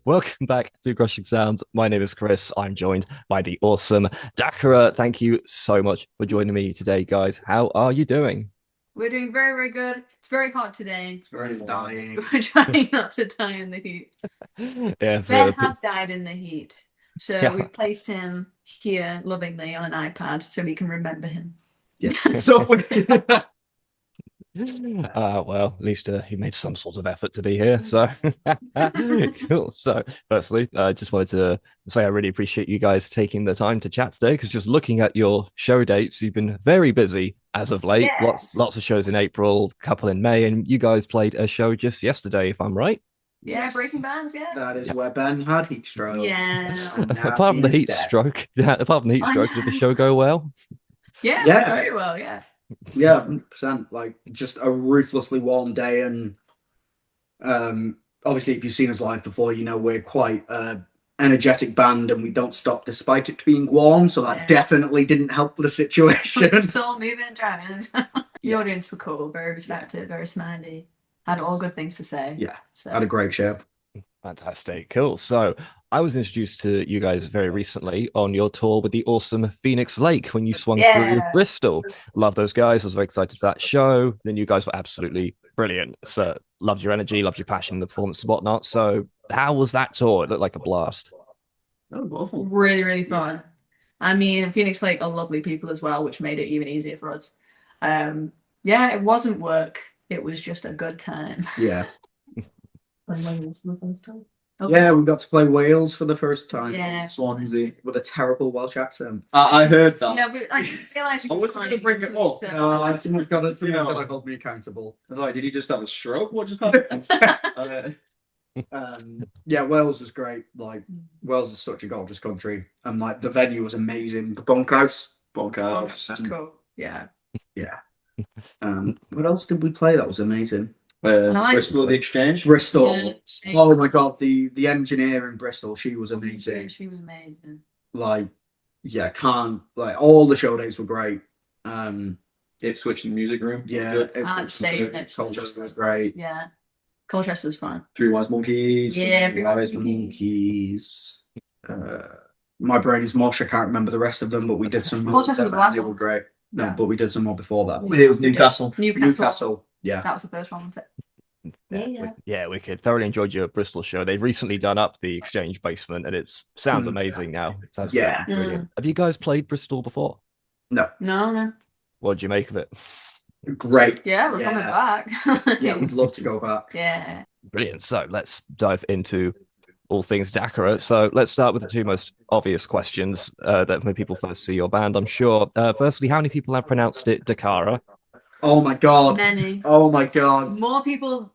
Welcome back to Crushing Sounds. My name is Chris. I'm joined by the awesome Dacara. Thank you so much for joining me today, guys. How are you doing? We're doing very, very good. It's very hot today. It's very dying. We're trying not to die in the heat. Yeah, Ben has died in the heat, so yeah. we've placed him here lovingly on an iPad so we can remember him. Yeah. So Well, at least he made some sort of effort to be here. So cool. So, firstly, I just wanted to say I really appreciate you guys taking the time to chat today. Because just looking at your show dates, you've been very busy as of late. Lots of Yes. shows in April, a couple in May, and you guys played a show just yesterday, if I'm right. Yeah, Breaking Bands, yeah. that is Yeah. where Ben had heat stroke. Yeah. And now Apart from the he's heat dead. stroke, yeah, apart from the heat I stroke, did the know. show go well? Yeah, Yeah. very well, yeah. Yeah, 100%. Like just a ruthlessly warm day, and obviously, if you've seen us live before, you know we're quite energetic band, and we don't stop despite it being warm. So that Yeah. definitely didn't help the situation. Still moving drivers. The Yeah. audience were cool, very receptive, very smiley. Had all good things to say. Yeah, So had a great show. Fantastic. Cool. So I was introduced to you guys very recently on your tour with the awesome Phoenix Lake when you swung through yeah. Bristol. Love those guys. I was very excited for that show. Then you guys were absolutely brilliant. So loved your energy, loved your passion, the performance and whatnot. So how was that tour? It looked like a blast. Oh, awful. Really, really fun. I mean, Phoenix Lake are lovely people as well, which made it even easier for us. Yeah, it wasn't work. It was just a good time. Yeah. Okay. Yeah, we got to play Wales for the first time. Yeah. Swansea with a terrible Welsh accent. I heard that. Yeah, but I didn't realize you I could wasn't gonna bring it up. No, someone's Yeah. got to hold me accountable. I was like, did he just have a stroke? What just happened? Yeah, Wales was great. Like Wales is such a gorgeous country, and like the venue was amazing. The bunkhouse. Bunkhouse. That's cool. Yeah. Yeah. What else did we play? That was amazing. Bristol the Exchange. Bristol. Yeah, Oh my god, the engineer in Bristol, she was amazing. she was amazing. Like, yeah, can't like all the show days were great. Ipswich in the music room. Yeah, I stayed next to Colchester was great. Yeah. Colchester's fun. Three Wise Monkeys. Yeah, Wise Monkeys. My brain is mush. I can't remember the rest of them, but we did some. Colchester was the last They one. were great. No, Yeah. but we did some more before that. We did with Newcastle. Newcastle. Yeah. That was the first one, wasn't it? Yeah. We could thoroughly enjoyed your Bristol show. They've recently done up the Exchange basement and it sounds amazing now. It sounds Yeah. brilliant. Have you guys played Bristol before? No. No. What do you make of it? Great. Yeah, we're coming back. Yeah, we'd love to go back. Yeah. Brilliant. So let's dive into all things Dacara. So let's start with the two most obvious questions that when people first see your band, I'm sure. Firstly, how many people have pronounced it Dacara? Oh my god. Many. Oh my god. More people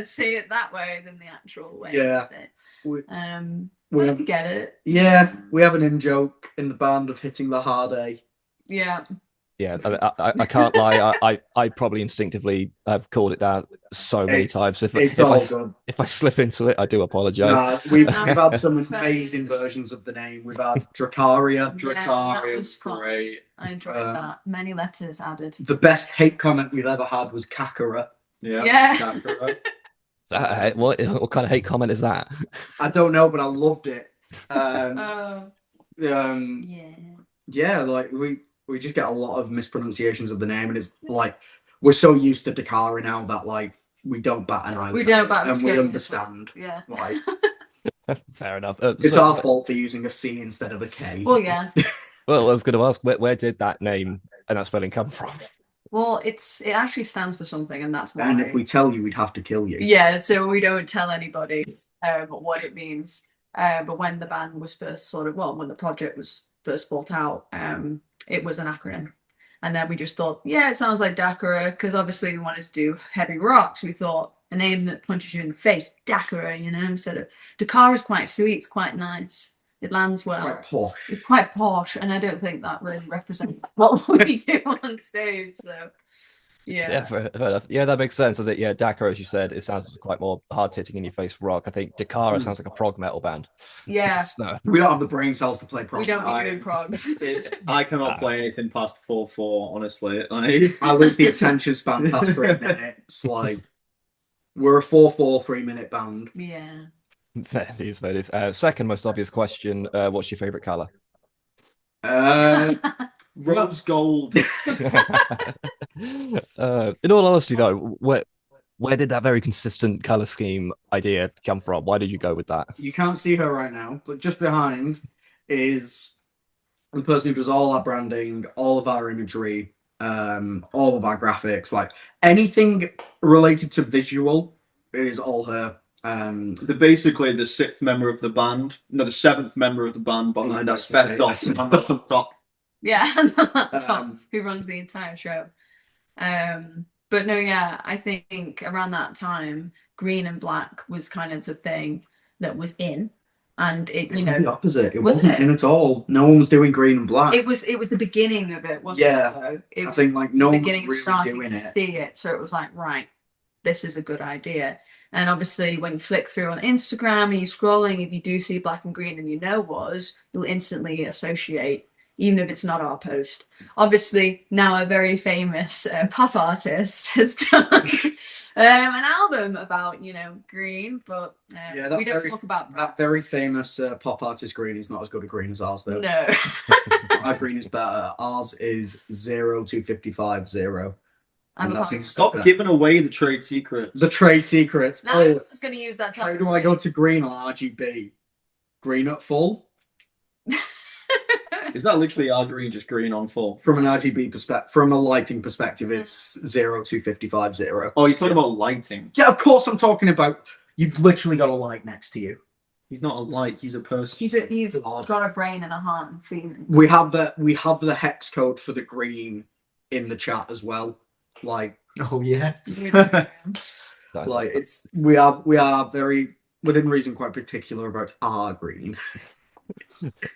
say it that way than the actual way. Yeah. We, We but I get it. Yeah, we have an in joke in the band of hitting the hard A. Yeah. Yeah, I can't lie. I probably instinctively have called it that so many times. It's all good. If I slip into it, I do apologize. We've had some amazing versions of the name. We've had Dracaria. That was fun. Great. I enjoyed that. Many letters added. The best hate comment we've ever had was Kakara. Yeah. What kind of hate comment is that? I don't know, but I loved it. Oh. Yeah, like we just get a lot of mispronunciations of the name, and it's like we're so used to Dacara now that like we don't bat an eye. We don't bat an and we eye. understand. Yeah. Like Fair enough. it's our fault for using a C instead of a K. Well, yeah. Well, I was going to ask, where did that name and that spelling come from? Well, it actually stands for something, and that's why. And if we tell you, we'd have to kill you. Yeah, so we don't tell anybody what it means. But when the band was first when the project was first brought out, it was an acronym. And then we just thought, yeah, it sounds like Dacara, because obviously we wanted to do heavy rock. So we thought a name that punches you in the face, Dacara, instead of Dacara is quite sweet, it's quite nice. It lands well. Quite posh. It's quite posh, and I don't think that really represents what we do on stage. So, yeah. Fair enough. Yeah, that makes sense. Yeah, Dacara, as you said, it sounds quite more hard hitting in your face rock. I think Dacara sounds like a prog metal band. Yeah. So, We don't have the brain cells to play prog. We don't be doing prog. I cannot play anything past 4/4, honestly. I lose the attention span past 3 minutes. Like we're a 4/4 3-minute band. Yeah. Fair dues, fair dues. Second most obvious question: what's your favorite color? Uh, Rose gold. In all honesty, though, where did that very consistent color scheme idea come from? Why did you go with that? you can't see her right now, but just behind is the person who does all our branding, all of our imagery, all of our graphics, like anything related to visual is all her. They're basically the sixth member of the band. No, the seventh member of the band behind Asbestos. And that's on top. Yeah, and the laptop Um, who runs the entire show. But no, yeah, I think around that time, green and black was kind of the thing that was in, and it, It you was know, the opposite. It was wasn't it? in at all. No one was doing green and black. It was the beginning of it, wasn't Yeah. it? Though? It I was think like the no one was beginning of really starting doing to it. see it, so it was like, right, this is a good idea. And obviously, when you flick through on Instagram and you're scrolling, if you do see black and green and you know was, you'll instantly associate, even if it's not our post. Obviously, now a very famous pop artist has done an album about, green, but Yeah, that we don't very- talk about that. That very famous pop artist green is not as good a green as ours, though. No. Our green is better. Ours is 0 to 55 0. I And love that's how Stop giving away the trade secrets. the trade secrets. now Oh, everyone's going to use that. how do I go to green on RGB? Green at full? Is that literally our green, just green on full? From an RGB perspective, from a lighting perspective, it's 0 to 55 0. Oh, you're talking about lighting. Yeah, of course I'm talking about. You've literally got a light next to you. He's not a light, he's a person. He's God. got a brain and a heart and feeling. We have the hex code for the green in the chat as well. Like, oh yeah. Like we are very within reason quite particular about our green.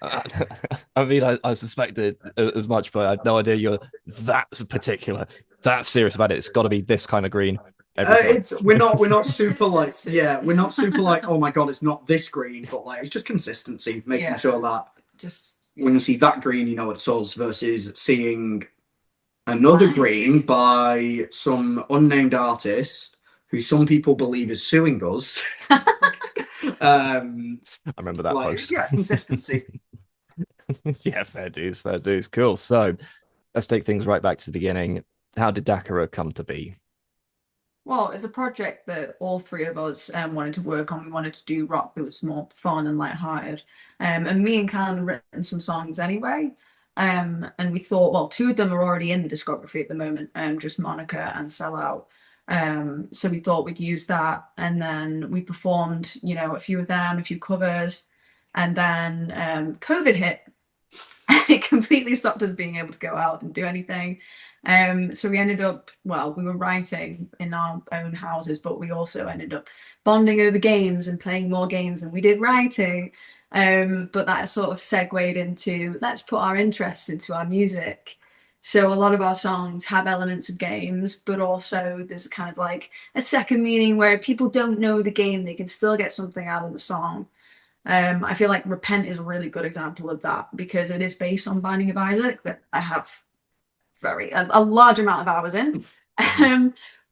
I mean, I suspected as much, but I had no idea you're that particular, that serious about it. It's got to be this kind of green. Every time. We're not super like Consistency. we're not super like, oh my god, it's not this green, but like it's just consistency, making Yeah. sure that Just when you see that green, you know it's us, versus seeing another Right. green by some unnamed artist who some people believe is suing us. I remember that like, post. yeah, consistency. Yeah, fair dues, fair dues. Cool. So let's take things right back to the beginning. How did Dacara come to be? Well, it's a project that all three of us wanted to work on. We wanted to do rock that was more fun and lighthearted. And me and Callum had written some songs anyway. And we thought, well, two of them are already in the discography at the moment, just Monica and Sellout. So we thought we'd use that. And then we performed, a few of them, a few covers. And then COVID hit. It completely stopped us being able to go out and do anything. So we ended up, well, we were writing in our own houses, but we also ended up bonding over games and playing more games than we did writing. But that sort of segued into let's put our interests into our music. So a lot of our songs have elements of games, but also there's kind of like a second meaning where if people don't know the game, they can still get something out of the song. I feel like Repent is a really good example of that because it is based on Binding of Isaac that I have a large amount of hours in.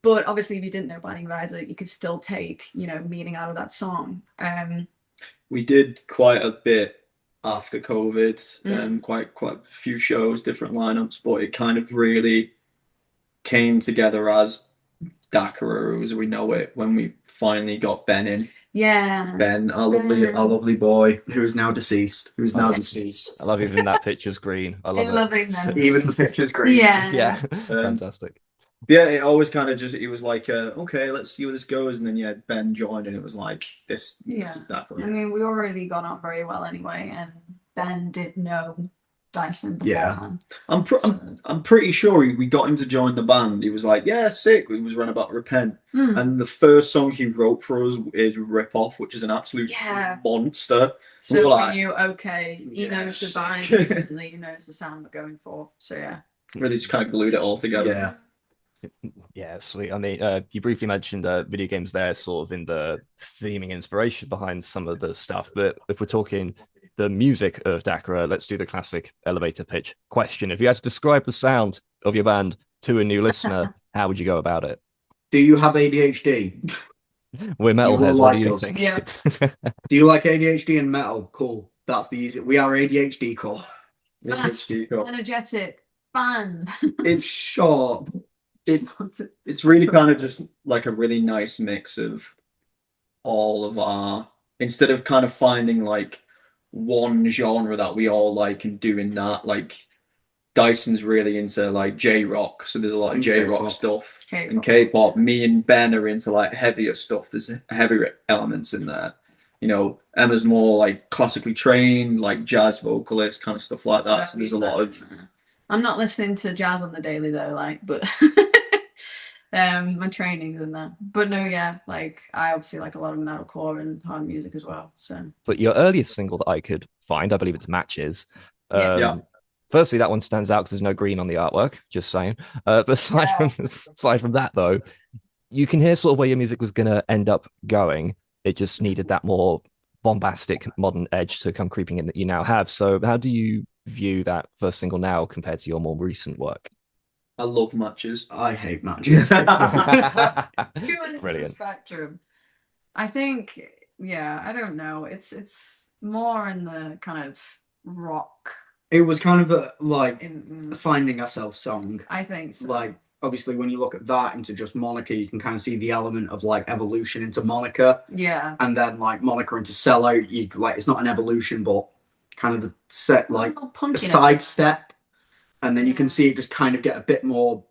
But obviously, if you didn't know Binding of Isaac, you could still take meaning out of that song. We did quite a bit after COVID, quite a few shows, different lineups, but it kind of really came together as Dacara as we know it when we finally got Ben in. Yeah. Ben, our lovely boy, Who's now deceased. I love even that picture's green. I love it. loving them. Even the picture's green. Yeah. Yeah, fantastic. Yeah, it always kind of it was like, okay, let's see where this goes. And then, Ben joined and it was like, this is Dacara. I mean, we already got on very well anyway, and Ben did know Dyson beforehand. I'm pretty sure we got him to join the band. He was like, yeah, sick. He was running about Repent. And the first song he wrote for us is Rip Off, which is an absolute monster. So we knew, okay, he knows the band, instantly, he knows the sound we're going for. So yeah. Really just kind of glued it all together. Yeah. Yeah, sweet. I mean, you briefly mentioned video games there, sort of in the theming inspiration behind some of the stuff. But if we're talking the music of Dacara, let's do the classic elevator pitch question. If you had to describe the sound of your band to a new listener, how would you go about it? Do you have ADHD? We're will metalheads. What do like you us. think? Yeah. Do you like ADHD and metal? Cool. That's the easy. We are ADHD core. Fast, energetic, fun. It's short. It's really kind of just like a really nice mix of all of our, instead of kind of finding like one genre that we all like and doing that, like Dyson's really into like J-rock, so there's a lot of And J-rock K-pop. stuff K-pop. and K-pop. Me and Ben are into like heavier stuff. There's heavier elements in there. You know, Emma's more like classically trained, like jazz vocalist, kind of stuff like that. So there's a lot of. I'm not listening to jazz on the daily though, like, but my training's in that. But no, yeah, like I obviously like a lot of metalcore and hard music as well. So But your earliest single that I could find, I believe it's Matches. Yes. Yeah. Firstly, that one stands out because there's no green on the artwork. Just saying. But aside from that, though, you can hear sort of where your music was going to end up going. It just needed that more bombastic modern edge to come creeping in that you now have. So, how do you view that first single now compared to your more recent work? I love Matches. I hate matches. two ends of the Brilliant. spectrum. I think, yeah, I don't know. It's more in the kind of rock. It was kind of a like In, finding ourselves song. I think so. Like obviously when you look at that into just Monica, you can kind of see the element of like evolution into Monica, Yeah. and then like Monica into Sellout. You like it's not an evolution, but kind of the set like Little a punkiness. sidestep, and then you can see it just kind of get a bit more.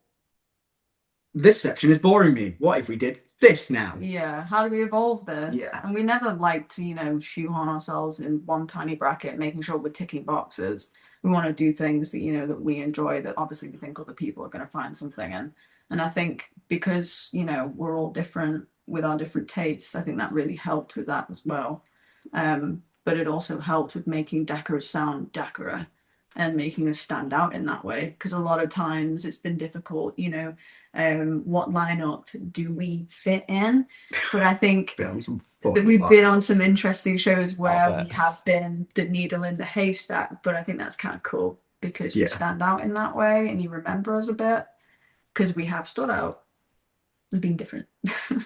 This section is boring me. What if we did this now? Yeah, how do we evolve this? Yeah. And we never like to, shoehorn ourselves in one tiny bracket, making sure we're ticking boxes. We want to do things that, that we enjoy, that obviously we think other people are going to find something in. And I think because, we're all different with our different tastes, I think that really helped with that as well. But it also helped with making Dacara sound Dacara and making us stand out in that way. Because a lot of times it's been difficult, what lineup do we fit in? But I think that we've been on some interesting shows where we have been the needle in the haystack, but I think that's kind of cool because we stand out in that way and you remember us a bit because we have stood out as being different.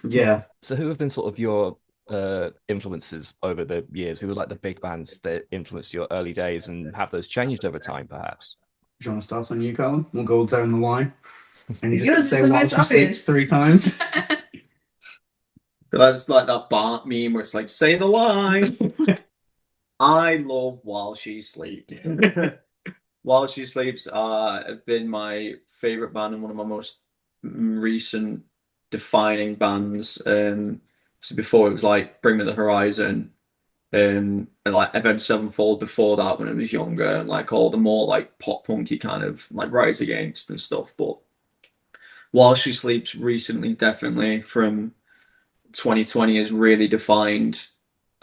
Yeah. So who have been sort of your influences over the years? Who were like the big bands that influenced your early days, and have those changed over time perhaps? Do you want to start on you, Callum? We'll go down the line. And you Yours just say is the "While most she sleeps" 3 times. But that's like that Bart meme where it's like, say the line. I love While She Sleeps. While She Sleeps have been my favorite band and one of my most recent defining bands. So before it was like Bring Me the Horizon, and like Avenged Sevenfold before that when I was younger, and like all the more like pop punky kind of like Rise Against and stuff. But While She Sleeps recently, definitely from 2020, has really defined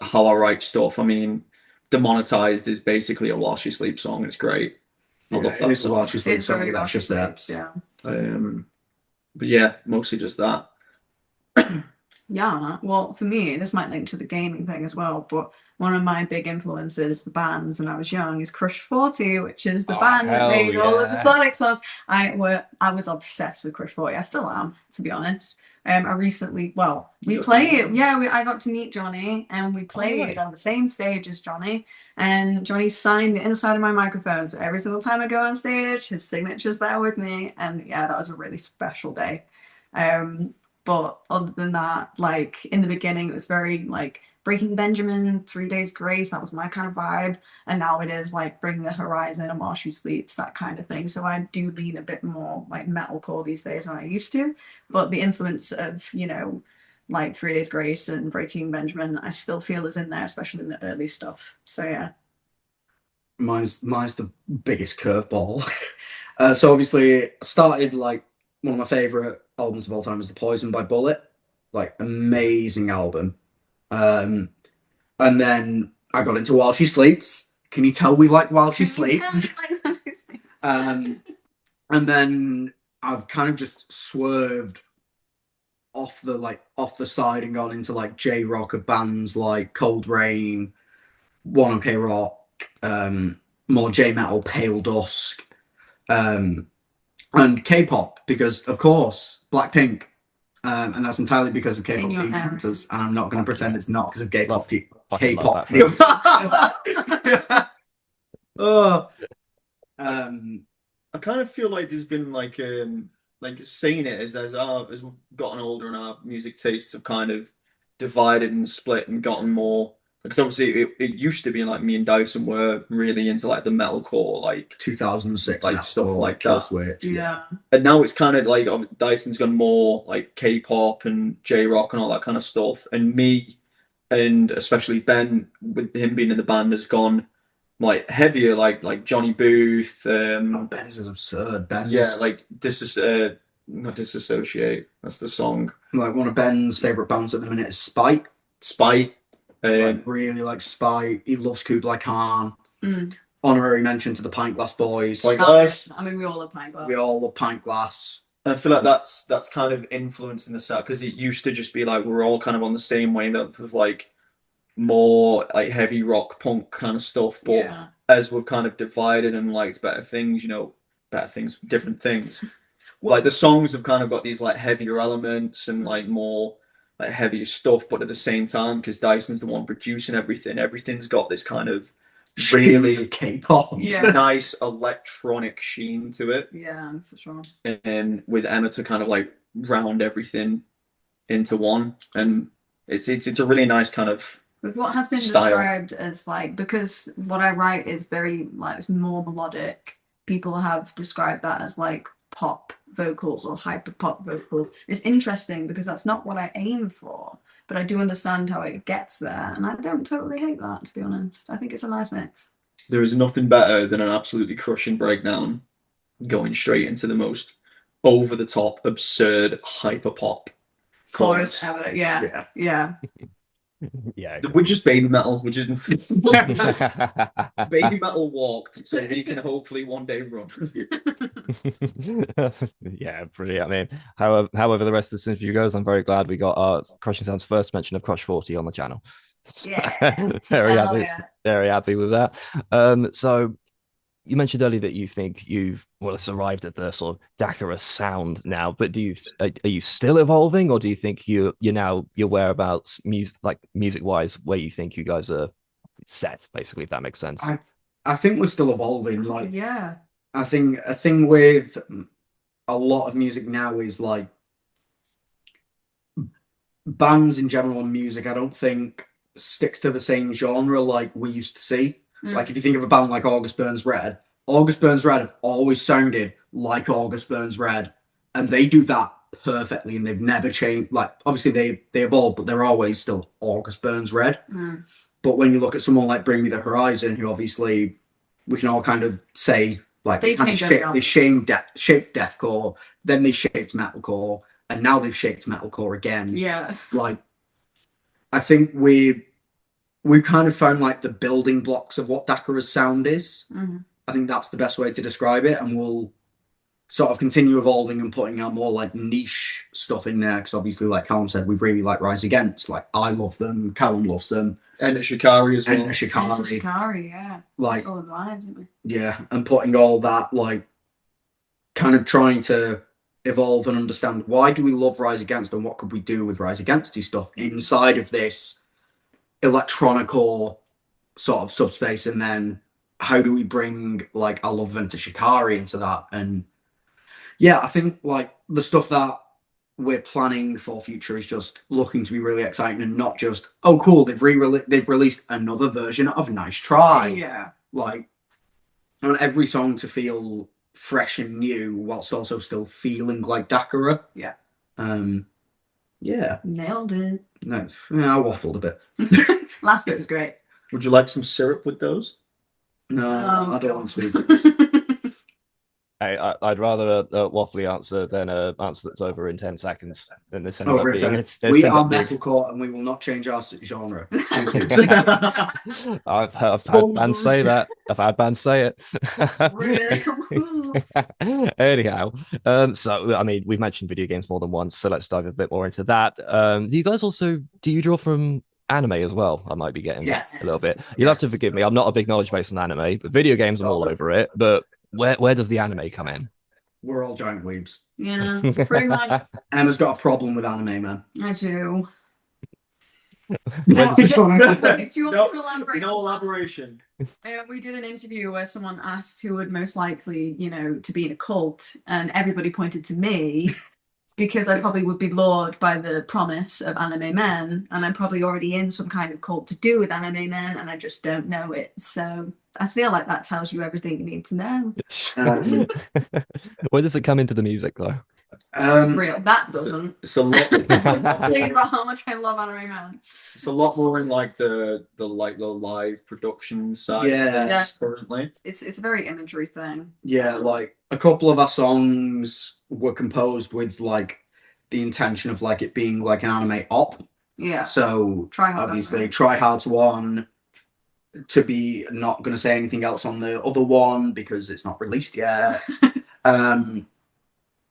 how I write stuff. I mean, Demonetized is basically a While She Sleeps song. It's great. I love that This is song. While She Sleeps. It's very That's just that. yeah. But yeah, mostly just that. Yeah, well, for me, this might link to the gaming thing as well, but one of my big influences for bands when I was young is Crush 40, which is the band that made all of the Sonic songs. I was obsessed with Crush 40. I still am, to be honest. I recently, we played, I got to meet Johnny, and we played on the same stage as Johnny, and Johnny signed the inside of my microphone, so every single time I go on stage, his signature's there with me, and yeah, that was a really special day. But other than that, like in the beginning, it was very like Breaking Benjamin, 3 Days Grace. That was my kind of vibe. And now it is like Bring the Horizon and While She Sleeps, that kind of thing. So I do lean a bit more like metalcore these days than I used to. But the influence of, like 3 Days Grace and Breaking Benjamin, I still feel is in there, especially in the early stuff. So yeah. Mine's the biggest curveball. So obviously started like one of my favorite albums of all time is The Poison by Bullet. Like amazing album. And then I got into While She Sleeps. Can you tell we like While She Sleeps? And then I've kind of just swerved off the side and gone into like J-rock of bands like Cold Rain, One OK Rock, more J-metal, Pale Dusk, and K-pop because of course Blackpink. And that's entirely because of K-pop In your demon area. hunters, and I'm not going to pretend it's not because of K-pop. Fucking love K-pop. Oh, I kind of feel like there's been like saying it as we've gotten older and our music tastes have kind of divided and split and gotten more because obviously it used to be like me and Dyson were really into like the metalcore like 2006 like metal, stuff like Kill that. Switch. Yeah. And now it's kind of like Dyson's gone more like K-pop and J-rock and all that kind of stuff. And me and especially Ben with him being in the band has gone like heavier like Johnny Booth Ben's is absurd. Ben's yeah like not disassociate, that's the song. like one of Ben's favorite bands at the minute is Spite. Spite Like really like Spite. He loves Kublai Khan. Mm. Honorary mention to the Pint Glass Boys. Pint Glass. I mean, we all love Pint Glass. We all love Pint Glass. I feel like that's kind of influencing the set because it used to just be like we're all kind of on the same wavelength of like more like heavy rock punk kind of stuff, but Yeah. as we've kind of divided and liked better things, different things. Like the songs have kind of got these like heavier elements and like more like heavier stuff, but at the same time, because Dyson's the one producing everything, everything's got this kind of really K-pop. Yeah. nice electronic sheen to it. Yeah, for sure. And with Emma to kind of like round everything into one, and it's a really nice kind of With what has been style. described as like, because what I write is very like it's more melodic. People have described that as like pop vocals or hyper pop vocals. It's interesting because that's not what I aim for, but I do understand how it gets there, and I don't totally hate that, to be honest. I think it's a nice mix. There is nothing better than an absolutely crushing breakdown going straight into the most over the top, absurd hyper pop Chorus ever, Yeah. yeah. Yeah. We're just baby metal. We're just baby metal walked, so we can hopefully one day run. Yeah, brilliant. I mean, however the rest of the symphony goes, I'm very glad we got our Crushing Sound's first mention of Crush 40 on the channel. Yeah. Very Hell happy, yeah. very happy with that. So you mentioned earlier that you think you've it's arrived at the sort of Dacara sound now, but are you still evolving, or do you think you're your whereabouts music wise where you think you guys are set, basically, if that makes sense? I think we're still evolving. Like, Yeah. I think a thing with a lot of music now is like bands in general and music, I don't think sticks to the same genre like we used to see. Like if you think of a band like August Burns Red have always sounded like August Burns Red, and they do that perfectly, and they've never changed. Like obviously they evolved, but they're always still August Burns Red. But when you look at someone like Bring Me the Horizon, who obviously we can all kind of say like They kind of shaped deathcore, then they shaped metalcore, and now they've shaped metalcore again. Yeah. Like I think we've kind of found like the building blocks of what Dakara's sound is. I think that's the best way to describe it, and we'll sort of continue evolving and putting out more like niche stuff in there, because obviously, like Callum said, we really like Rise Against. Like I love them, Callum loves them, And Shikari as well. and Shikari, Shikari, yeah. like Oh, live, didn't we? yeah, and putting all that, like kind of trying to evolve and understand why do we love Rise Against and what could we do with Rise Against stuff inside of this electronic-core sort of subspace, and then how do we bring like I love Venta Shikari into that. And yeah, I think like the stuff that we're planning for future is just looking to be really exciting, and not just oh cool, they've released another version of Nice Try. Yeah. Like I want every song to feel fresh and new whilst also still feeling like Dacara. Yeah. Yeah. Nailed it. No, I waffled a bit. Last bit was great. Would you like some syrup with those? No, I don't want sweet. I'd rather a waffly answer than an answer that's over in 10 seconds than this ends Over up in being. 10. We are metalcore, and we will not change our genre. Thank you. I've had bands say that. I've had bands say it. Really? Anyhow, so I mean, we've mentioned video games more than once, so let's dive a bit more into that. Do you draw from anime as well? I might be getting Yes. a little bit. You'll have to forgive me. I'm not a big knowledge base on anime, but video games I'm all over it. But where does the anime come in? We're all giant weebs. Yeah, pretty much. Emma's got a problem with anime, man. I do. Where does Do it- you want No, me to elaborate? no on that? elaboration. We did an interview where someone asked who would most likely, to be in a cult, and everybody pointed to me because I probably would be lured by the promise of anime men, and I'm probably already in some kind of cult to do with anime men, and I just don't know it. So I feel like that tells you everything you need to know. Where does it come into the music though? Real, that doesn't. It's a lot. Saying about how much I love anime man. It's a lot more in like the live production side. Yeah. Of things currently. It's a very imagery thing. Yeah, like a couple of our songs were composed with like the intention of like it being like an anime op. Yeah. So Try hard. obviously, Try Hard's one. To be not going to say anything else on the other one because it's not released yet.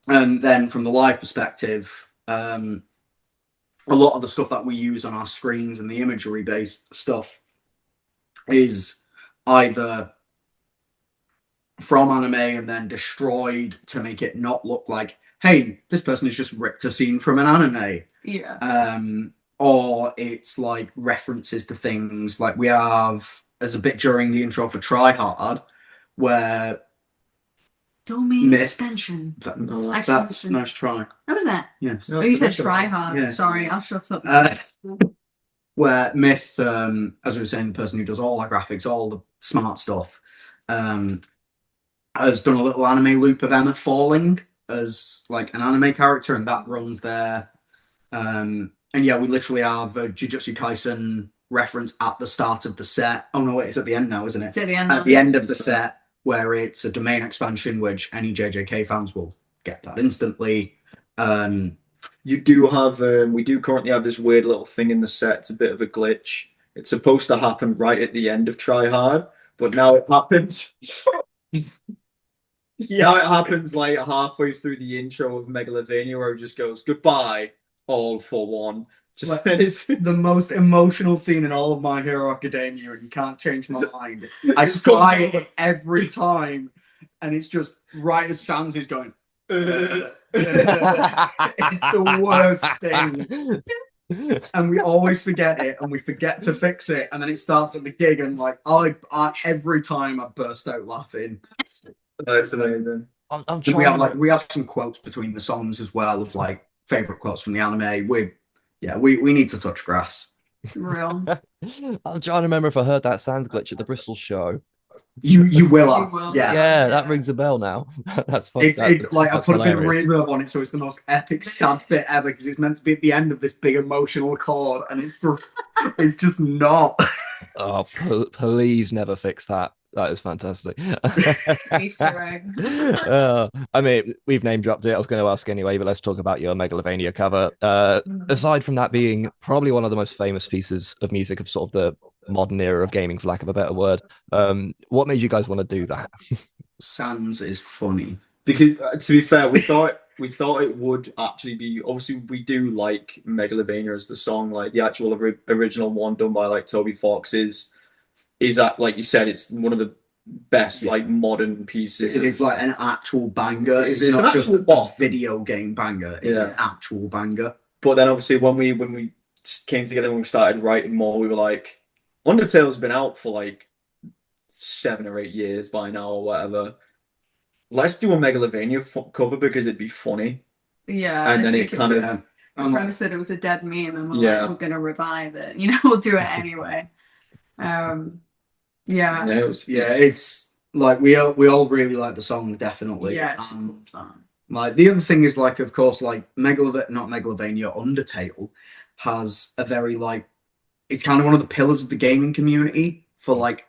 And then from the live perspective, a lot of the stuff that we use on our screens and the imagery based stuff is either from anime and then destroyed to make it not look like, hey, this person has just ripped a scene from an anime. Yeah. Or it's like references to things like we have as a bit during the intro for Try Hard where Domain Myth. expansion. That's nice try. What was that? Yes. Oh, you said try hard. Yeah. Sorry, I'll shut up. Where Myth, as we were saying, the person who does all our graphics, all the smart stuff, has done a little anime loop of Emma falling as like an anime character, and that runs there. And yeah, we literally have a Jujutsu Kaisen reference at the start of the set. Oh no, wait, it's at the end now, isn't it? It's at the end. At the end of the set, where it's a domain expansion, which any JJK fans will get that instantly. You do have, we do currently have this weird little thing in the set. It's a bit of a glitch. It's supposed to happen right at the end of Try Hard, but now it happens. Yeah, it happens like halfway through the intro of Megalovania, where it just goes goodbye, all for one. Just Like, it's the most emotional scene in all of My Hero Academia, and you can't change my mind. I It's cry every time, and it's just right as Sans is going. It's the worst thing, and we always forget it, and we forget to fix it, and then it starts at the gig, and like I every time I burst out laughing. That's amazing. I'm And trying. we have some quotes between the songs as well of like favorite quotes from the anime. We need to touch grass. Real. I'm trying to remember if I heard that Sans glitch at the Bristol show. You will have, You will. yeah. Yeah, that rings a bell now. That's fun. It's like I that's put a bit of hilarious. reverb on it, so it's the most epic sad bit ever because it's meant to be at the end of this big emotional chord, and it's just not. Oh, please never fix that. That is fantastic. Easter egg. I mean, we've name dropped it. I was going to ask anyway, but let's talk about your Megalovania cover. Aside from that being probably one of the most famous pieces of music of sort of the modern era of gaming, for lack of a better word, what made you guys want to do that? Sans is funny. Because to be fair, we thought it would actually be. Obviously, we do like Megalovania as the song, like the actual original one done by like Toby Fox is that, like you said, it's one of the best like modern pieces. It is like an actual banger. It's It's not an just actual a bop. video game banger. It's Yeah. an actual banger. But then obviously when we came together and we started writing more, we were like, Undertale's been out for like 7 or 8 years by now or whatever. Let's do a Megalovania cover because it'd be funny. Yeah. And then I it think kind of Yeah. the premise that it was a dead meme, and we're Yeah. like, we're gonna revive it. We'll do it anyway. Yeah. yeah, it was, Yeah, it's like we all really like the song, definitely. Yeah, it's a cool song. Like the other thing is like, of course, like Megalovania, Undertale has a very like, it's kind of one of the pillars of the gaming community for like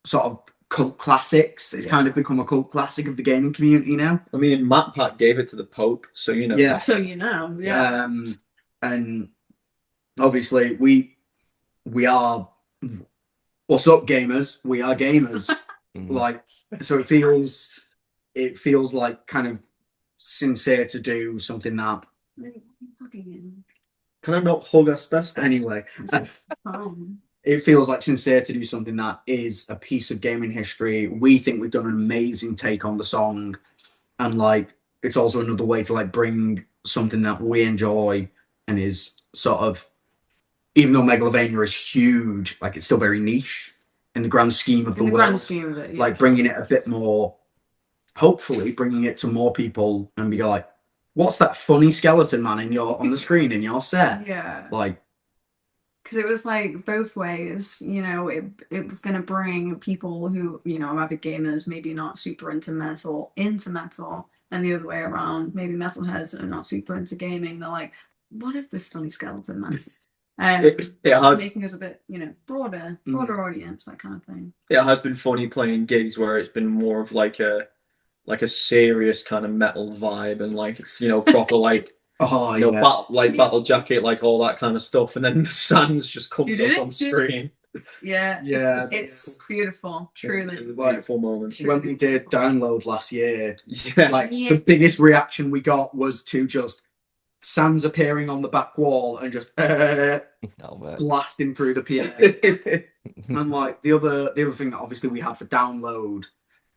sort of cult classics. It's kind of become a cult classic of the gaming community now. I mean, MatPat gave it to the Pope, so you know. Yeah. So yeah. And obviously we are, what's up, gamers? We are gamers. Like, so it feels like kind of sincere to do something that. Can I not hug asbestos? Anyway, it feels like sincere to do something that is a piece of gaming history. We think we've done an amazing take on the song. and like it's also another way to like bring something that we enjoy and is sort of, even though Megalovania is huge, like it's still very niche in the grand scheme of the In the world. grand scheme of it, yeah. Like bringing it a bit more, hopefully bringing it to more people and be like, what's that funny skeleton man on the screen in your set? Yeah. Like, because it was like both ways, you know, it was going to bring people who, you know, are avid gamers, maybe not super into metal, and the other way around, maybe metalheads are not super into gaming. They're like, what is this funny skeleton man? Making us a bit, you know, broader audience, that kind of thing. It has been funny playing gigs where it's been more of like a serious kind of metal vibe, and like it's, you know, proper like battle jacket, like all that kind of stuff, and then Sans just comes up on screen. Yeah, it's beautiful, truly. It's a beautiful moment. When we did Download last year, the biggest reaction we got was to just Sans appearing on the back wall and just blasting through the PA. And like the other thing that obviously we had for Download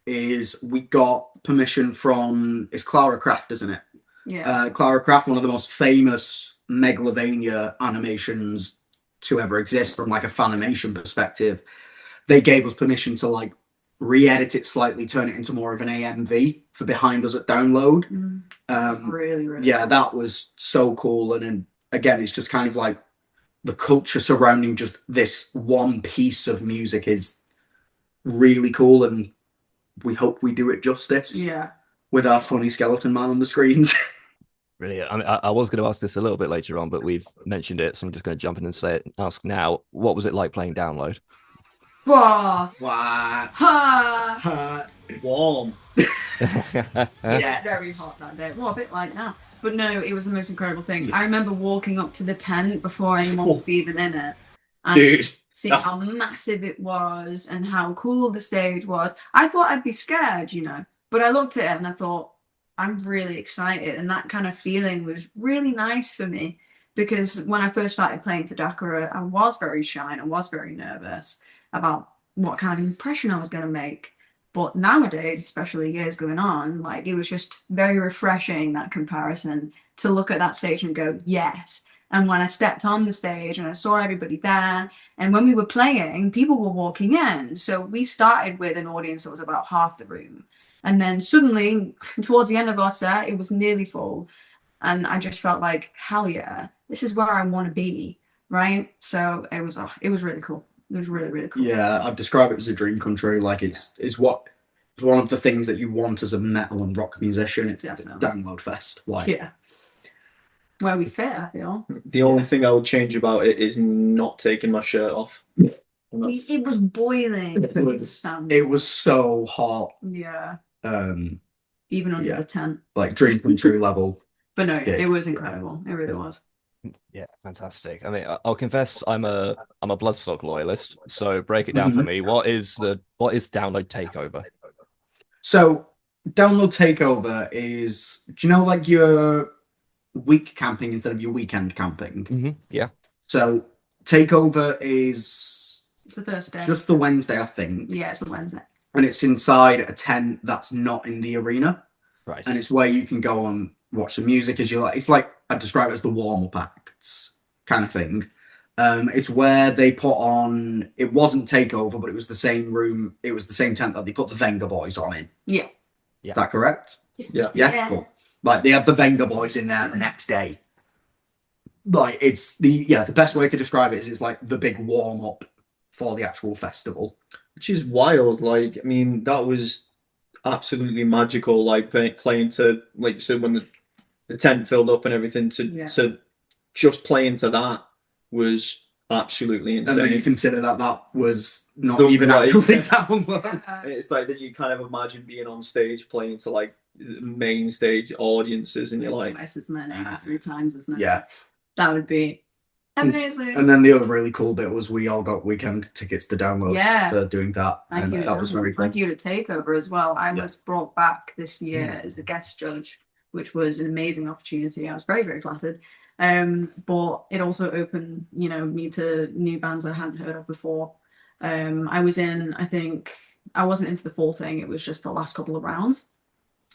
is we got permission from, it's Clara Craft, isn't it? Yeah. Clara Craft, one of the most famous Megalovania animations to ever exist from like a Funimation perspective. They gave us permission to like re-edit it slightly, turn it into more of an AMV for Behind Us at Download. Really yeah, that was so cool. And then again, it's just kind of like the culture surrounding just this one piece of music is really cool, and we hope we do it justice. Yeah. With our funny skeleton man on the screens. Brilliant. I mean, I was going to ask this a little bit later on, but we've mentioned it, so I'm just going to jump in and ask now. What was it like playing Download? Wah. Wah. Ha. Warm. Yeah, very hot that day. Well, a bit like now. But no, it was the most incredible thing. I remember walking up to the tent before anyone was even in it. And seeing how massive it was and how cool the stage was. I thought I'd be scared, you know. But I looked at it and I thought, I'm really excited. And that kind of feeling was really nice for me. Because when I first started playing for Dacara, I was very shy and I was very nervous about what kind of impression I was going to make. But nowadays, especially years going on, like it was just very refreshing, that comparison, to look at that stage and go, yes. And when I stepped on the stage and I saw everybody there, and when we were playing, people were walking in. So we started with an audience that was about half the room. And then suddenly, towards the end of our set, it was nearly full. And I just felt like, hell yeah, this is where I want to be, right? So it was really cool. It was really, really cool. Yeah, I'd describe it as a dream come true. Like it's one of the things that you want as a metal and rock musician. It's Download Fest. Like, yeah. Where we fit, I feel. The only thing I would change about it is not taking my shirt off. It was boiling. It was so hot. Yeah. Even under the tent. Like dream come true level. But no, it was incredible. It really was. Yeah, fantastic. I mean, I'll confess I'm a Bloodstock loyalist. So break it down for me. What is Download Takeover? So Download Takeover is, do you know, like your week camping instead of your weekend camping? Yeah. So Takeover is it's the first day. Just the Wednesday, I think. Yeah, it's the Wednesday. And it's inside a tent that's not in the arena. Right. And it's where you can go and watch the music as you like. It's like, I describe it as the warm-up acts kind of thing. It's where they put on, it wasn't Takeover, but it was the same room, it was the same tent that they put the Venga Boys on in. Yeah. Is that correct? Yeah. Cool. Like they had the Venga Boys in there the next day. Like it's the best way to describe it is it's like the big warm-up for the actual festival. Which is wild. Like, I mean, that was absolutely magical. Like playing to, like you said, when the tent filled up and everything, to just playing to that was absolutely insane. And then you consider that was not even actually Download. It's like that you kind of imagine being on stage playing to like main stage audiences, and you're like, isn't it? 3 times, isn't it? Yeah. That would be amazing. And then the other really cool bit was we all got weekend tickets to Download for doing that. Thank you. That was very fun. Thank you to Takeover as well. I was brought back this year as a guest judge, which was an amazing opportunity. I was very, very flattered. But it also opened, me to new bands I hadn't heard of before. I wasn't in for the full thing. It was just the last couple of rounds.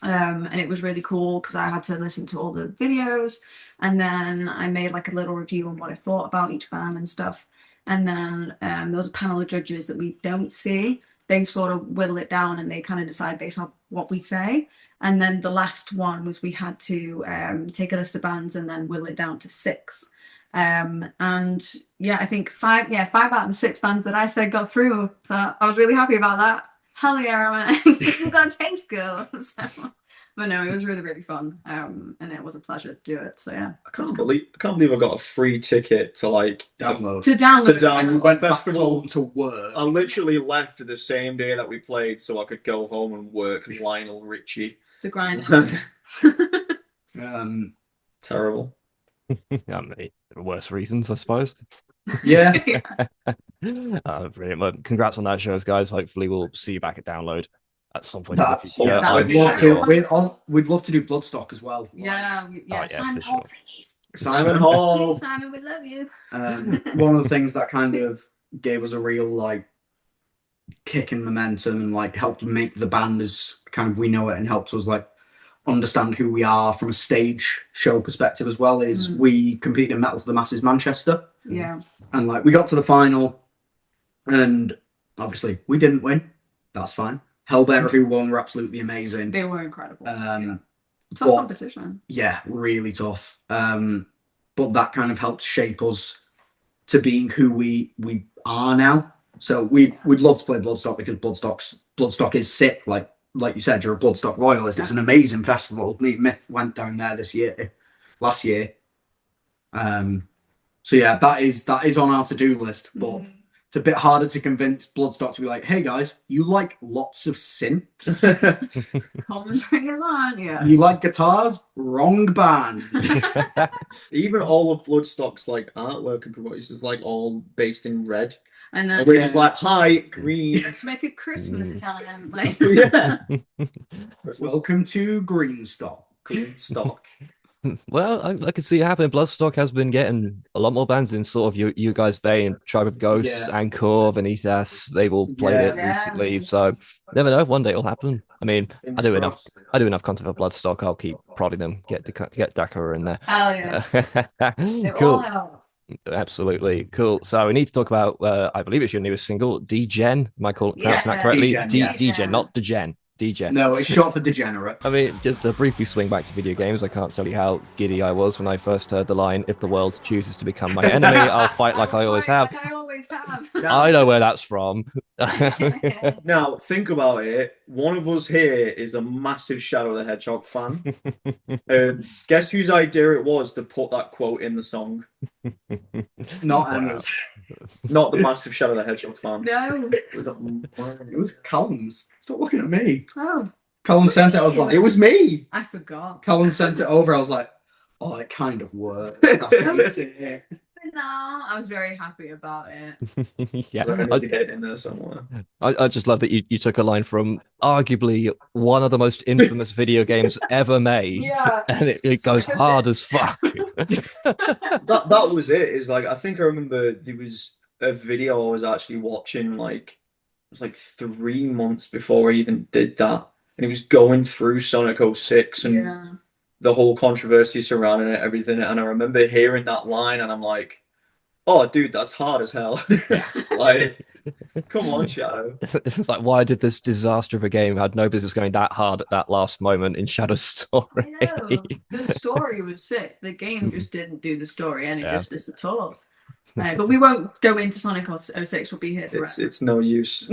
And it was really cool because I had to listen to all the videos, and then I made like a little review on what I thought about each band and stuff. And then there was a panel of judges that we don't see. They sort of whittle it down and they kind of decide based on what we say. And then the last one was we had to take a list of bands and then whittle it down to 6. And yeah, I think 5 out of the 6 bands that I said got through. So I was really happy about that. Hell yeah, man. We've got a taste girl. So, but no, it was really, really fun. And it was a pleasure to do it. So yeah. I can't believe I got a free ticket to like Download. To download. download. Went back Festival. home to work. I literally left the same day that we played so I could go home and work with Lionel Richie. The grind. Terrible. I mean, worse reasons, I suppose. Yeah. Brilliant. Well, congrats on that shows, guys. Hopefully, we'll see you back at Download at some point. That- in the future. that would We'd be love sure. we'd love to do Bloodstock as well. Yeah. yeah, Simon for Hall, sure. please. Simon Hall. Please, Simon, we love you. One of the things that kind of gave us a real like kick in momentum and like helped make the band as kind of we know it, and helped us like understand who we are from a stage show perspective as well, is we competed in Metal to the Masses Manchester, Yeah. and like we got to the final, and obviously we didn't win. That's fine. Hellbear, who won, were absolutely amazing. They were incredible. Yeah. Tough but- competition. Yeah, really tough. But that kind of helped shape us to being who we are now. So we'd love to play Bloodstock because Bloodstock is sick. Like you said, you're a Bloodstock royalist. It's an amazing festival. Me and Myth went down there last year. So yeah, that is on our to-do list, but it's a bit harder to convince Bloodstock to be like, hey guys, you like lots of synths? Come and bring us on, yeah. You like guitars? Wrong band. Even all of Bloodstock's like artwork and promotions is like all based in red. And And then we're just like, hi, green. let's make a Christmas time. Like, Yeah. Welcome to Greenstock. Green stock. Well, I can see it happening. Bloodstock has been getting a lot more bands in sort of you guys' vein. Tribe of Ghosts, Yeah. Anchor, Vanitas, they've all played it Yeah. recently. So never know. One day it'll happen. I mean, I do enough content for Bloodstock. I'll keep prodding them. Get Dacara in there. hell yeah. It all Cool. helps. Absolutely cool. So we need to talk about I believe it's your newest single, Degen. Am I pronouncing Yes. that correctly? Degen, yeah. Degen, not Degen. Degen. No, it's short for degenerate. I mean, just to briefly swing back to video games, I can't tell you how giddy I was when I first heard the line, if the world chooses to become my enemy, I'll fight like I always have. Like I always have. I know where that's from. Now, think about it. One of us here is a massive Shadow the Hedgehog fan. Guess whose idea it was to put that quote in the song? Not Wow. Emma's. Not the massive Shadow the Hedgehog fan. No. It was Callum's. Stop looking at me. Oh, Callum sent it. I was like, It was me. I forgot. Callum sent it over. I was like, oh, it kind of worked. That's it. No, I was very happy about it. Yeah, I need to get it in there somewhere. I just love that you took a line from arguably one of the most infamous video games ever made, Yeah. and it goes hard as fuck. That was it. Is like I think I remember there was a video I was actually watching like it was like 3 months before I even did that, and it was going through Sonic 06 and Yeah. the whole controversy surrounding it, everything. And I remember hearing that line, and I'm like, "Oh, dude, that's hard as hell." Like, come on, Shadow. It's like, why did this disaster of a game had no business going that hard at that last moment in Shadow's story? I know. The story was sick. The game just didn't do the story, and it Yeah. just is a tour. But we won't go into Sonic 06. We'll be here forever. It's no use.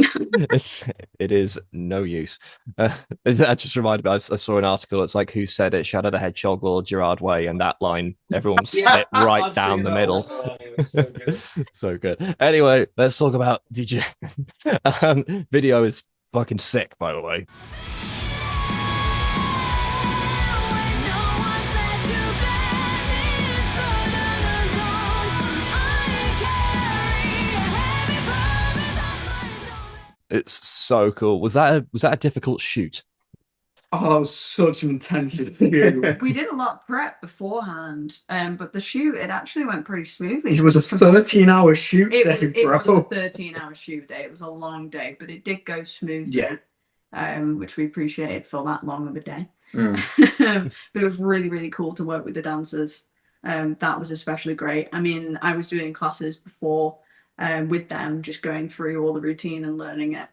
It is no use. That just reminded me. I saw an article. It's like, who said it? Shadow the Hedgehog or Gerard Way? And that line, everyone split right I've down seen the that middle. one. Oh, it was so good. So good. Anyway, let's talk about DJ. Video is fucking sick, by the way. It's so cool. Was that a difficult shoot? Oh, that was such an intensive view. We did a lot of prep beforehand, but the shoot, it actually went pretty smoothly. It was a 13-hour shoot It day, was a bro. 13-hour shoot day. It was a long day, but it did go smoothly. Yeah. Which we appreciated for that long of a day. But it was really, really cool to work with the dancers. That was especially great. I mean, I was doing classes before with them, just going through all the routine and learning it.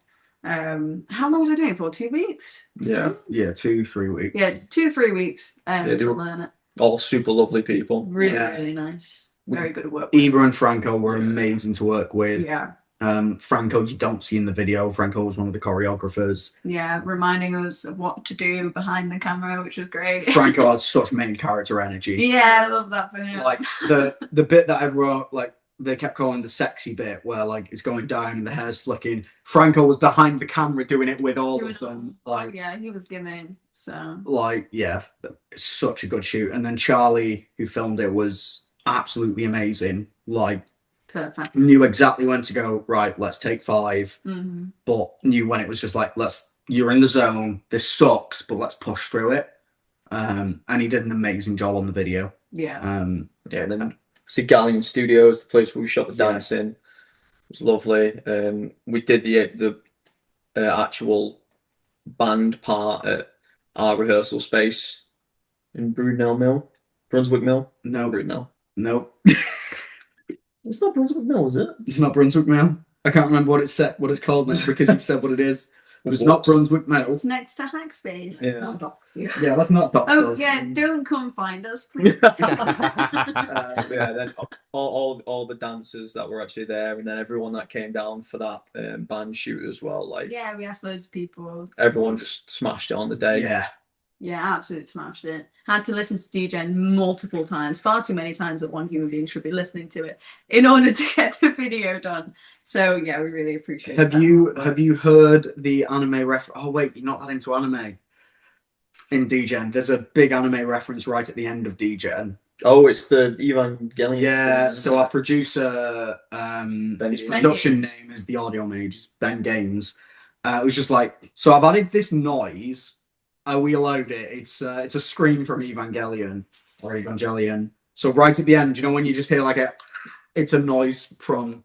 How long was I doing it for? 2 weeks? Yeah. Yeah, 2-3 weeks. Yeah, 2-3 weeks they to were learn it. all super lovely people. Really, Yeah. really nice. Very good at work with. Eva and Franco were amazing to work with. Yeah. Franco, you don't see in the video. Franco was one of the choreographers. Yeah, reminding us of what to do behind the camera, which was great. Franco had such main character energy. Yeah, I love that for him. Like the bit that I wrote, like they kept calling the sexy bit, where like it's going down and the hair's flicking. Franco was behind the camera doing it with all of them. Like, yeah, he was giving. So like, yeah, it's such a good shoot. And then Charlie, who filmed it, was absolutely amazing. Like, perfect. knew exactly when to go. Right, let's take 5. Mm-hmm. But knew when it was just like, you're in the zone. This sucks, but let's push through it. And he did an amazing job on the video. Yeah. Yeah, and then see Galleon Studios, the place where we shot the dance in. It was lovely. We did the actual band part at our rehearsal space in Brunswick Mill. No, Brunel. no, It's not Brunswick Mill, is it? it's not Brunswick Mill. I can't remember what it's called now because you've said what it is. But it's not Brunswick Mill. It's next to Hackspace. Yeah. Yeah, that's not Doctors. Oh yeah, don't come find us, please. Yeah, then all the dancers that were actually there, and then everyone that came down for that band shoot as well. Like, yeah, we asked loads of people. everyone just smashed it on the day. Yeah. Yeah, absolutely smashed it. Had to listen to DJ multiple times, far too many times that one human being should be listening to it in order to get the video done. So yeah, we really appreciate it. Have you heard the anime Oh wait, you're not that into anime. In DGen, there's a big anime reference right at the end of DGen. Oh, it's the Evangelion. Yeah, so our producer, his production Gaines. name is the Audio Mage, it's Ben Gaines. It was just like, so I've added this noise. We allowed it. It's a scream from Evangelion or Evangelion. So right at the end, you know when you just hear like it's a noise from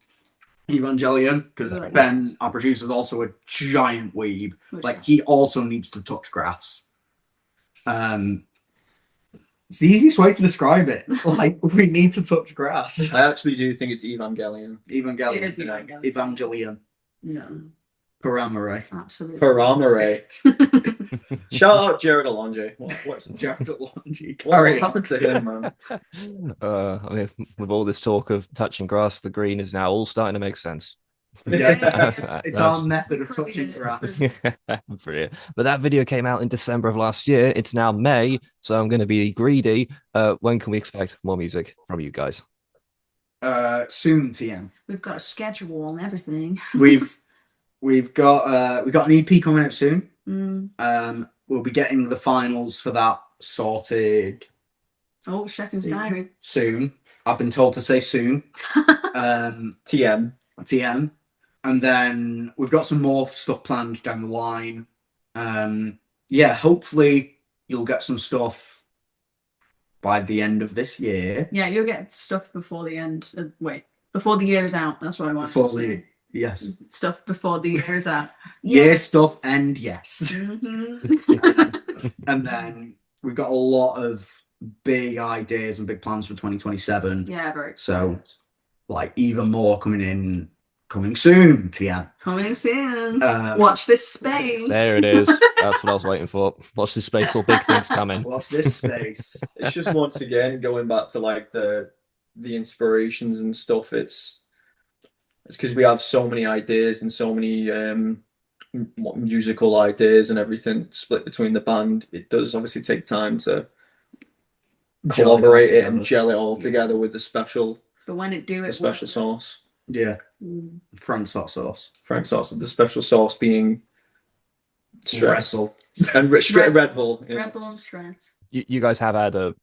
Evangelion, because Right. Ben, our producer, is also a giant weeb. Like he also needs to touch grass. It's the easiest way to describe it. Like we need to touch grass. I actually do think it's Evangelion. Evangelion. It is Evangelion. Evangelion. No, Paramare. absolutely. Paramare. Shout out Jared Alonje. What's Jeff DeLonge. what happened to him, man? I mean, with all this talk of touching grass, the green is now all starting to make sense. Yeah. It's our That's- method of touching grass. Brilliant. But that video came out in December of last year. It's now May, so I'm going to be greedy. When can we expect more music from you guys? Soon, TM. We've got a schedule and everything. We've got an EP coming out soon. Mm. We'll be getting the finals for that sorted Oh, Sheffield's diary. soon. I've been told to say soon. TM. TM. And then we've got some more stuff planned down the line. Yeah, hopefully you'll get some stuff by the end of this year. Yeah, you'll get stuff before the end. Before the year is out. That's what I want. Before the yes. Stuff before the year is out. Yeah, stuff and yes. Mhm. And then we've got a lot of big ideas and big plans for 2027. Yeah, very So like even more coming soon, TM. coming soon. Um, Watch this space. There it is. That's what I was waiting for. Watch this space, all big things coming. Watch this space. It's just once again going back to like the inspirations and stuff. It's because we have so many ideas and so many musical ideas and everything split between the band. It does obviously take time to collaborate it and gel it all together with the special But when it do, it special works. sauce. Yeah. Mm. Frank's hot sauce. Frank sauce. The special sauce being stress Wrestle. and Red Bull. Yeah. Red Bull and stress. You guys have had a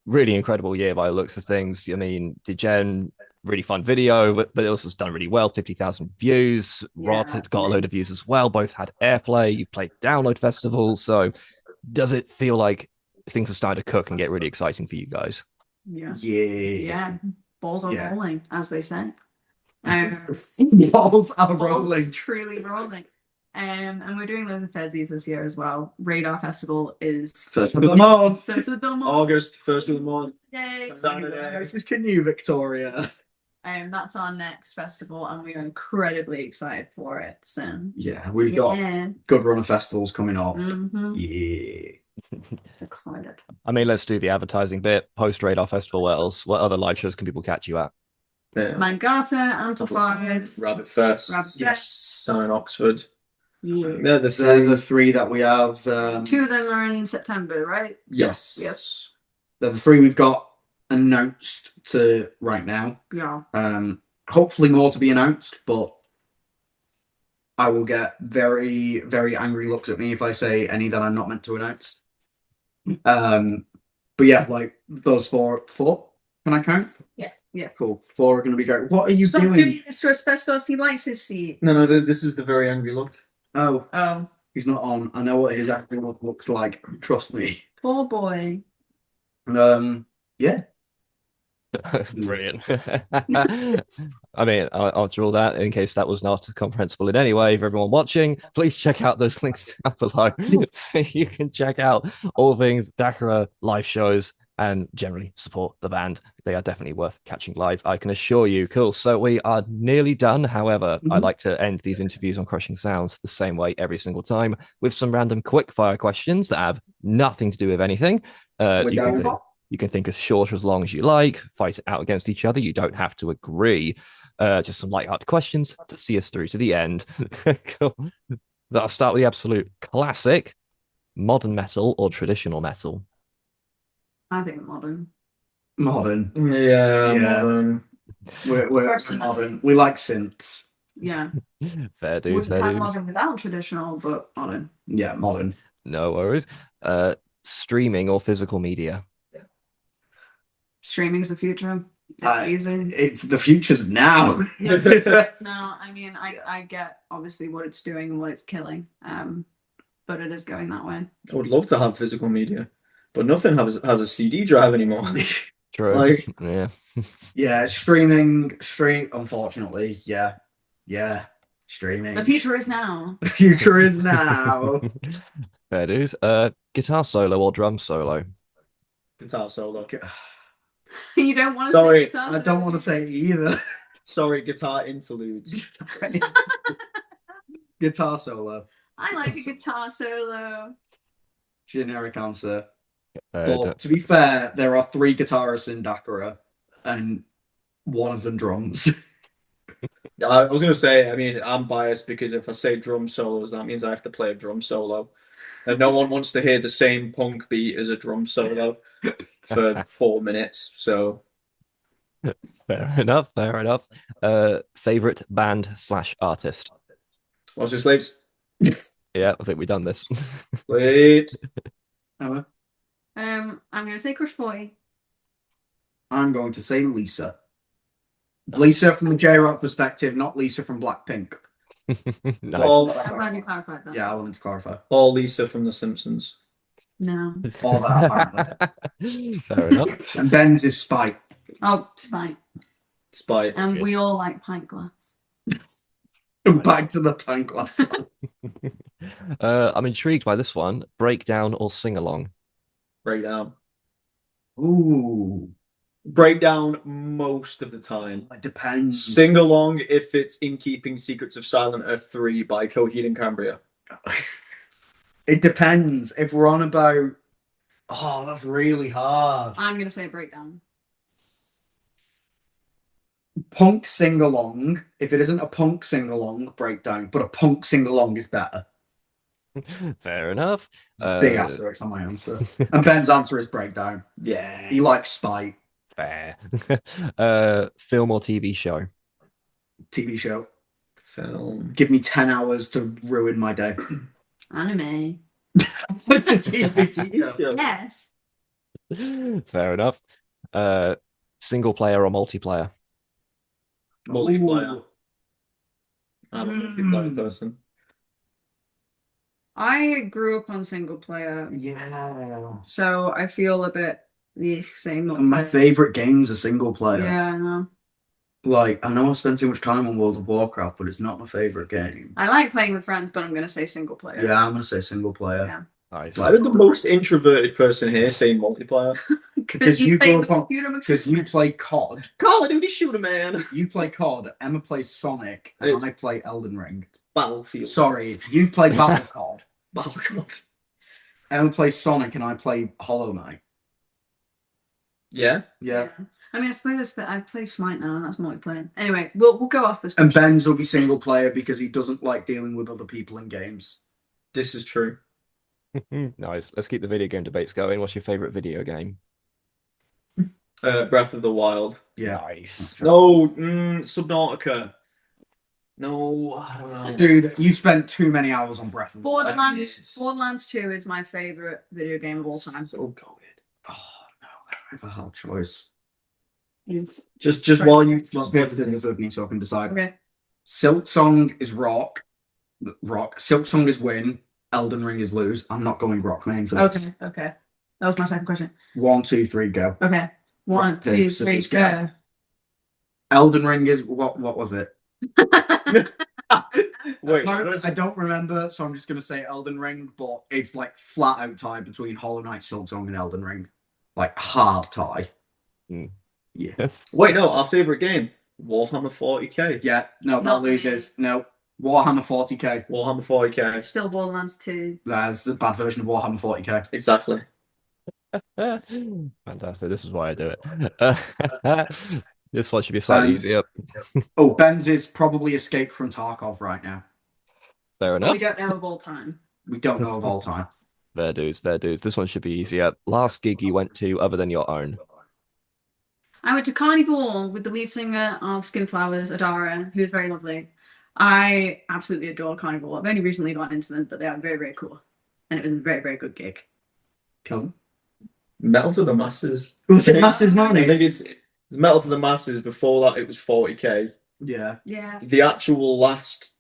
really incredible year by the looks of things. I mean, Degen, really fun video, but it also has done really well. 50,000 views. Yeah, Rot has got a absolutely. load of views as well. Both had airplay. You've played download festivals. So does it feel like things are starting to cook and get really exciting for you guys? Yeah. Yeah. Yeah. Balls are Yeah. rolling, as they say. Balls are Balls rolling. truly rolling. And we're doing loads of Fezzies this year as well. Radar Festival is First of the month. First of the month. August, 1st of the month. Yay. This is Canoe, Victoria. That's our next festival, and we are incredibly excited for it. So Yeah, we've got good run of festivals coming up. Yeah. Excited. I mean, let's do the advertising bit. Post Radar Festival. What else? What other live shows can people catch you at? Yeah. Mangata, Amplified, Rabbit Fest. Yes. Down in Oxford. Yeah. They're the They're three. the three that we have. 2 of them are in September, right? Yes. Yes. They're the three we've got announced to right now. Yeah. Hopefully more to be announced, but I will get very, very angry looks at me if I say any that I'm not meant to announce. But yeah, like those four. Can I count? Yes. Cool. 4 are going to be great. What are you Stop doing? this to Asbestos. He likes his seat. No, this is the very angry look. Oh. He's not on. I know what his actual look looks like. Trust me. Poor boy. Yeah. Brilliant. I mean, after all that, in case that was not comprehensible in any way for everyone watching, please check out those links down below so you can check out all things Dacara live shows and generally support the band. They are definitely worth catching live, I can assure you. Cool. So we are nearly done. However, I like to end these interviews on Crushing Sounds the same way every single time with some random quick fire questions that have nothing to do with anything. You can think as short or as long as you like, fight it out against each other. You don't have to agree. Just some light-hearted questions to see us through to the end. Cool. I'll start with the absolute classic. Modern metal or traditional metal? I think modern. Modern. Yeah. Modern. We're modern. We like synths. Yeah. Fair dues, We fair can dues. modern without traditional, but modern. Yeah, modern. No worries. Streaming or physical media? Streaming's the future. It's easy. It's the future's now. No, I mean, I get obviously what it's doing and what it's killing. But it is going that way. I would love to have physical media, but nothing has a CD drive anymore. True. Yeah, streaming. Unfortunately, yeah, streaming. The future is now. The future is now. Fair dues. Guitar solo or drum solo? Guitar solo. You don't want to Sorry, say guitar I don't want to say either. Sorry, guitar interludes. Guitar solo. I like a guitar solo. Generic answer. But to be fair, there are 3 guitarists in Dacara, and one of them drums. I was going to say, I mean, I'm biased because if I say drum solos, that means I have to play a drum solo. And no one wants to hear the same punk beat as a drum solo for 4 minutes. So Fair enough. Favorite band / artist? What's your slaves? Yeah, I think we've done this. Wait. Emma? I'm gonna say Crush Boy. I'm going to say Lisa. Lisa from the J-Rock perspective, not Lisa from Blackpink. Nice. I'm glad you clarified that. Yeah, I wanted to clarify. Or Lisa from The Simpsons. No. All that, apparently. Fair enough. And Ben's is Spite. Oh, Spite. Spite. And we all like pint glass. Back to the pint glass. I'm intrigued by this one. Breakdown or sing along? Breakdown. Ooh. Breakdown most of the time. It depends. Sing along if it's In Keeping Secrets of Silent Earth 3 by Coheed and Cambria. It depends. If we're on about... Oh, that's really hard. I'm gonna say Breakdown. Punk sing-along. If it isn't a punk sing-along, Breakdown. But a punk sing-along is better. Fair enough. Big asterisk on my answer. And Ben's answer is Breakdown. Yeah. He likes Spite. Fair. Film or TV show? TV show. Film. Give me 10 hours to ruin my day. Anime. It's a TV show. Yes. Fair enough. Single player or multiplayer? Multiplayer. Ooh. I'm a multiplayer person. I grew up on single player, Yeah. so I feel a bit the same. My favorite game's a single player. Yeah, I know. Like, I know I spend too much time on World of Warcraft, but it's not my favorite game. I like playing with friends, but I'm gonna say single player. Yeah, I'm gonna say single player. Yeah. Nice. Why did the most introverted person here say multiplayer? Because you play go the from computer because you play COD. Call of Duty shooter, man. You play COD. Emma plays Sonic, and It's- I play Elden Ring. Battlefield. Sorry, you play Battle COD. Battlefield. Emma plays Sonic, and I play Hollow Knight. Yeah. Yeah. I mean, I suppose I play Smite now, and that's multiplayer. Anyway, we'll go off this. And question. Ben's will be single player because he doesn't like dealing with other people in games. This is true. Nice. Let's keep the video game debates going. What's your favorite video game? Breath of the Wild. Yeah. Nice. No, Subnautica. No, I don't know. Dude, you spent too many hours on Breath of the Wild. Borderlands 2 is my favorite video game of all time. So goated. Oh no, I don't have a hard choice. Just while you Just be able to do with me so I can decide. Okay. Silk Song is rock. Silk Song is win. Elden Ring is lose. I'm not going rock main for this. Okay. That was my second question. 1, 2, 3, go. Okay. 1, Rock, 2, paper, 3, scissors, go. Elden Ring is what was it? Wait. I don't remember, so I'm just gonna say Elden Ring, but it's like flat out tie between Hollow Knight, Silk Song, and Elden Ring. Like hard tie. Mm. Yeah. Wait, no, our favorite game, Warhammer 40k. Yeah, no, that Not loses. No. Warhammer 40k. Warhammer 40k. Still Borderlands 2. That's the bad version of Warhammer 40k. Exactly. Fantastic. This is why I do it. This one should be slightly easier. Oh, Ben's is probably Escape from Tarkov right now. Fair We enough. don't know of all time. We don't know of all time. Fair dues, fair dues. This one should be easier. Last gig you went to other than your own. I went to Carnival with the lead singer of Skinflowers, Adara, who is very lovely. I absolutely adore Carnival. I've only recently gone into them, but they are very, very cool. And it was a very, very good gig. Come. Metal to the Masses. Was it Masses I Money? think it's Metal to the Masses. Before that, it was 40k. Yeah. Yeah. The actual last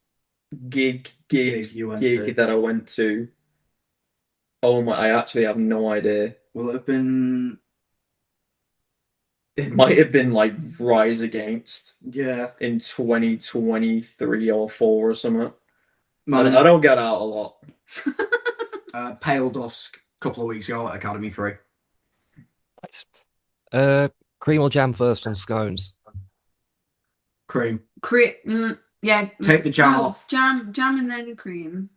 gig You went to. that I went to. Oh my! I actually have no idea. Will it have been? It might have been like Rise Against Yeah. in 2023 or 4 or something. Man, I don't get out a lot. Pale Dusk a couple of weeks ago at Academy 3. Nice. Cream or jam first on scones? Cream. Yeah. Take the jam No, off. Jam and then cream.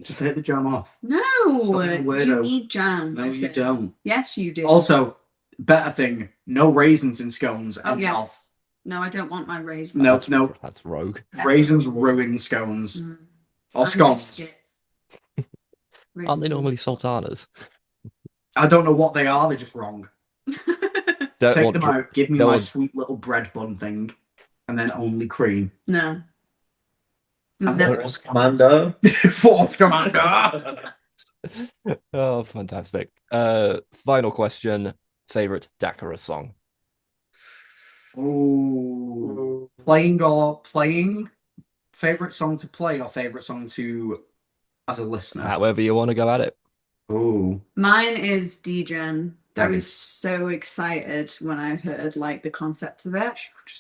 Just take the jam off. No, Stop being a you weirdo. need jam. No, you Okay. don't. Yes, you do. Also, better thing, no raisins in scones. Oh, and yes. off. No, I don't want my raisins. No, That's, no. That's rogue. Raisins ruin scones. Mm. Or And scones. biscuits. Aren't they Raisins. normally sultanas? I don't know what they are, they're just wrong. Don't Take want them dr- out, give me don't my want- sweet little bread bun thing, and then only cream. No. I'm Never. Force Commander. Force Commander! Oh, fantastic. Final question. Favorite Dacara song? Ooh. Playing? Favorite song to play or favorite song to as a listener? However you want to go at it. Ooh. Mine is Degen. I was Nice. so excited when I heard like the concept of it.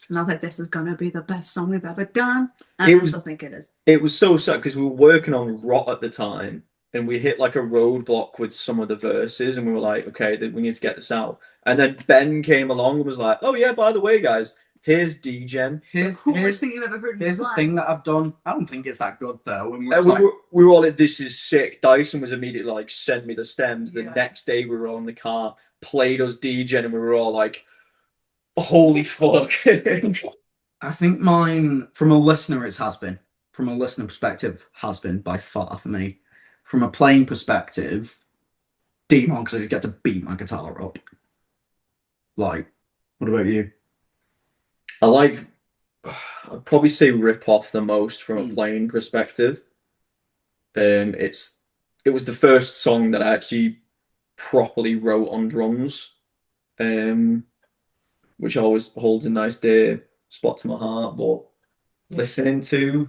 And I was like, this is gonna be the best song we've ever done. And It I was- still think it is. It was so sad because we were working on Rot at the time, and we hit like a roadblock with some of the verses, and we were like, okay, we need to get this out. And then Ben came along and was like, oh yeah, by the way, guys, here's Degen. Here's The coolest thing you've ever heard in here's your the life. thing that I've done. I don't think it's that good though. And we're And just like, we were all like, this is sick. Dyson was immediately like, send me the stems. The Yeah. next day we were all in the car, played us Degen, and we were all like, holy fuck. I think mine, from a listener, it has been. From a listener perspective, has been by far for me. From a playing perspective, Demon, because I just get to beat my guitar up. Like, what about you? I like, I'd probably say Rip Off the most from a playing perspective. It was the first song that I actually properly wrote on drums, which always holds a nice dear spot to my heart. But listening to,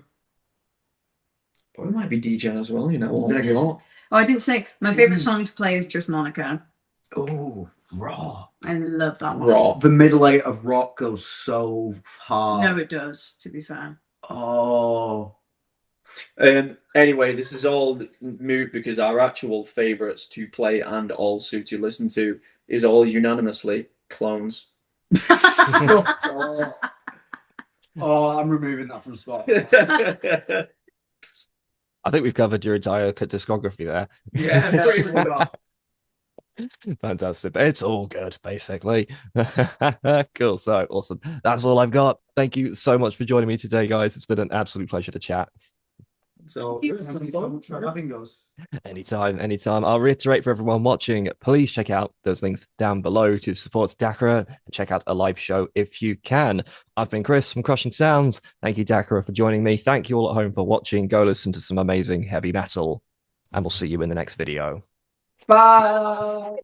probably might be DJ as well, you know. Yeah. Oh, I didn't say my favorite song to play is Just Monica. Oh, Raw. I love that one. Raw. The middle eight of Rock goes so hard. No, it does, to be fair. Oh. Anyway, this is all moot because our actual favourites to play and also to listen to is all unanimously clones. Oh, I'm removing that from spot. I think we've covered your entire discography there. Yeah, pretty much. Fantastic. It's all good, basically. Cool. So awesome. That's all I've got. Thank you so much for joining me today, guys. It's been an absolute pleasure to chat. So Thank you so much for having us. Anytime, anytime. I'll reiterate for everyone watching, please check out those links down below to support Dacara and check out a live show if you can. I've been Chris from Crushing Sounds. Thank you, Dacara, for joining me. Thank you all at home for watching. Go listen to some amazing heavy metal, and we'll see you in the next video. Bye.